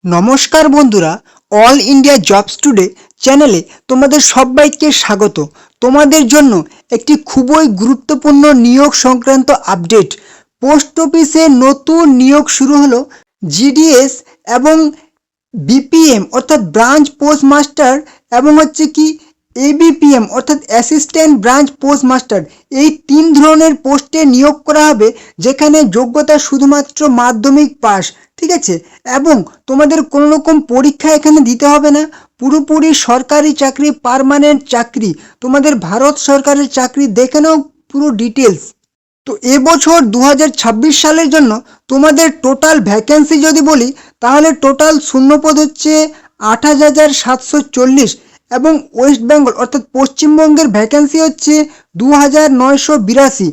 নমস্কার বন্ধুরা, all India jobs today চ্যানেলে তোমাদের সবাইকে স্বাগত। তোমাদের জন্য একটি খুবই গুরুত্বপূর্ণ নিয়োগ সংক্রান্ত আপডেট। পোস্ট অফিসে নতুন নিয়োগ শুরু হলো। জিডিএস এবং বিপিএম অর্থাৎ ব্রাঞ্চ পোস্ট মাস্টার এবং এবিপিএম অর্থাৎ অ্যাসিস্ট্যান্ট ব্রাঞ্চ পোস্ট মাস্টার, এই তিন ধরনের পোস্টে নিয়োগ করা হবে, যেখানে যোগ্যতা শুধুমাত্র মাধ্যমিক পাস। ঠিক আছে, এবং তোমাদের কোনো রকম পরীক্ষা এখানে দিতে হবে না। পুরোপুরি সরকারি চাকরি, পার্মানেন্ট চাকরি, তোমাদের ভারত সরকারের চাকরি। দেখে নাও পুরো ডিটেলস। তো এবছর 2026 সালের জন্য তোমাদের টোটাল ভ্যাকেন্সি যদি বলি, তাহলে টোটাল শূন্যপদ হচ্ছে 28,740 এবং ওয়েস্ট বেঙ্গল অর্থাৎ পশ্চিমবঙ্গের ভ্যাকেন্সি হচ্ছে 2,982।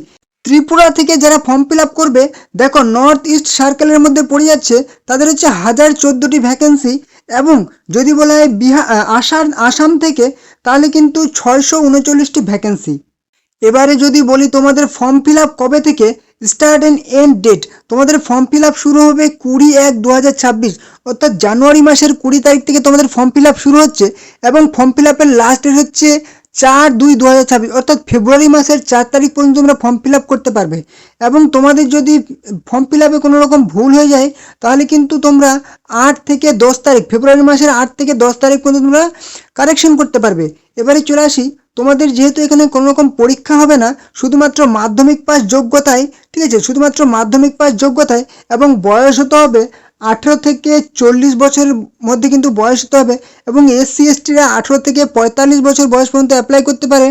ত্রিপুরা থেকে যারা ফর্ম ফিল আপ করবে, দেখো নর্থ ইস্ট সার্কেলের মধ্যে পড়ে যাচ্ছে, তাদের হচ্ছে 1014টি ভ্যাকেন্সি। এবং যদি বলা হয় আসাম থেকে, তাহলে কিন্তু 639টি ভ্যাকেন্সি। এবারে যদি বলি তোমাদের ফর্ম ফিল আপ কবে থেকে স্টার্ট অ্যান্ড এন্ড ডেট, তোমাদের ফর্ম ফিল আপ শুরু হবে 20/1/2026 অর্থাৎ জানুয়ারি মাসের 20 তারিখ থেকে তোমাদের ফর্ম ফিল আপ শুরু হচ্ছে। এবং ফর্ম ফিল আপের লাস্ট ডেট হচ্ছে 4/2/2026 অর্থাৎ ফেব্রুয়ারি মাসের 4 তারিখ পর্যন্ত তোমরা ফর্ম ফিল আপ করতে পারবে। এবং তোমাদের যদি ফর্ম ফিল আপে কোনো রকম ভুল হয়ে যায়, তাহলে কিন্তু তোমরা 8 থেকে 10 তারিখ, ফেব্রুয়ারি মাসের 8 থেকে 10 তারিখ পর্যন্ত তোমরা কারেকশন করতে পারবে। এবারে চলে আসি, তোমাদের যেহেতু এখানে কোনো রকম পরীক্ষা হবে না, শুধুমাত্র মাধ্যমিক পাস যোগ্যতায়, ঠিক আছে, শুধুমাত্র মাধ্যমিক পাস যোগ্যতায়, এবং বয়স হতে হবে 18 থেকে 40 বছরের মধ্যে কিন্তু বয়স হতে হবে। এবং এসসি এসটিরা 18 থেকে 45 বছর বয়স পর্যন্ত অ্যাপ্লাই করতে পারে।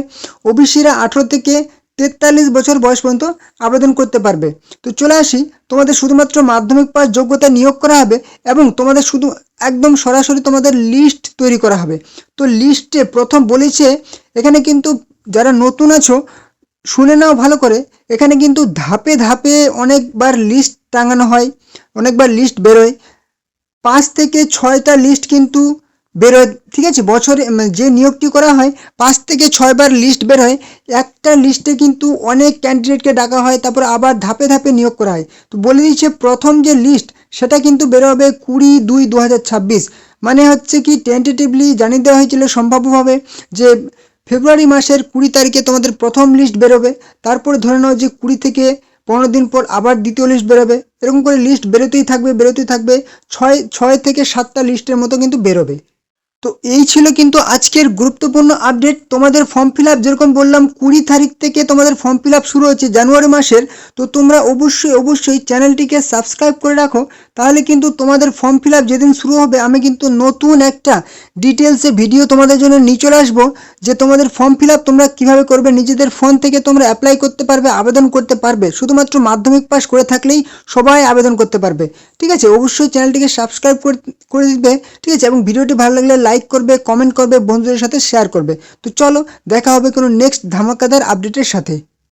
ওবিসিরা 18 থেকে 43 বছর বয়স পর্যন্ত আবেদন করতে পারবে। তো চলে আসি, তোমাদের শুধুমাত্র মাধ্যমিক পাস যোগ্যতা নিয়োগ করা হবে এবং তোমাদের শুধু একদম সরাসরি তোমাদের লিস্ট তৈরি করা হবে। তো লিস্টে প্রথম বলেছে, এখানে কিন্তু যারা নতুন আছো শুনে নাও ভালো করে, এখানে কিন্তু ধাপে ধাপে অনেকবার লিস্ট টাঙানো হয়, অনেকবার লিস্ট বেরোয়। 5 থেকে 6টা লিস্ট কিন্তু বেরোয়। ঠিক আছে, বছরে যে নিয়োগটি করা হয় 5 থেকে 6 বার লিস্ট বের হয়। একটা লিস্টে কিন্তু অনেক ক্যান্ডিডেটকে ডাকা হয়, তারপর আবার ধাপে ধাপে নিয়োগ করা হয়। তো বলে দিচ্ছে, প্রথম যে লিস্ট সেটা কিন্তু বেরোবে 20/2/2026। মানে হচ্ছে কি, টেন্টেটিভলি জানিয়ে দেওয়া হয়েছিল সম্ভাব্যভাবে যে ফেব্রুয়ারি মাসের 20 তারিখে তোমাদের প্রথম লিস্ট বেরোবে। তারপরে ধরে নাও যে 20 থেকে 15 দিন পর আবার দ্বিতীয় লিস্ট বেরোবে। এরকম করে লিস্ট বেরোতেই থাকবে। 6 থেকে 7টা লিস্টের মতো কিন্তু বেরোবে। তো এই ছিল কিন্তু আজকের গুরুত্বপূর্ণ আপডেট। তোমাদের ফর্ম ফিল আপ যেরকম বললাম 20 তারিখ থেকে তোমাদের ফর্ম ফিল আপ শুরু হচ্ছে জানুয়ারি মাসের। তো তোমরা অবশ্যই চ্যানেলটিকে সাবস্ক্রাইব করে রাখো, তাহলে কিন্তু তোমাদের ফর্ম ফিল আপ যেদিন শুরু হবে, আমি কিন্তু নতুন একটা ডিটেলসে ভিডিও তোমাদের জন্য নিয়ে চলে আসবো, যে তোমাদের ফর্ম ফিল আপ তোমরা কীভাবে করবে। নিজেদের ফোন থেকে তোমরা অ্যাপ্লাই করতে পারবে, আবেদন করতে পারবে। শুধুমাত্র মাধ্যমিক পাস করে থাকলেই সবাই আবেদন করতে পারবে। ঠিক আছে, অবশ্যই চ্যানেলটিকে সাবস্ক্রাইব করে দিবে। ঠিক আছে, এবং ভিডিওটি ভালো লাগলে লাইক করবে, কমেন্ট করবে, বন্ধুদের সাথে শেয়ার করবে। তো চলো, দেখা হবে কোনো নেক্সট ধামাকাদার আপডেটের সাথে।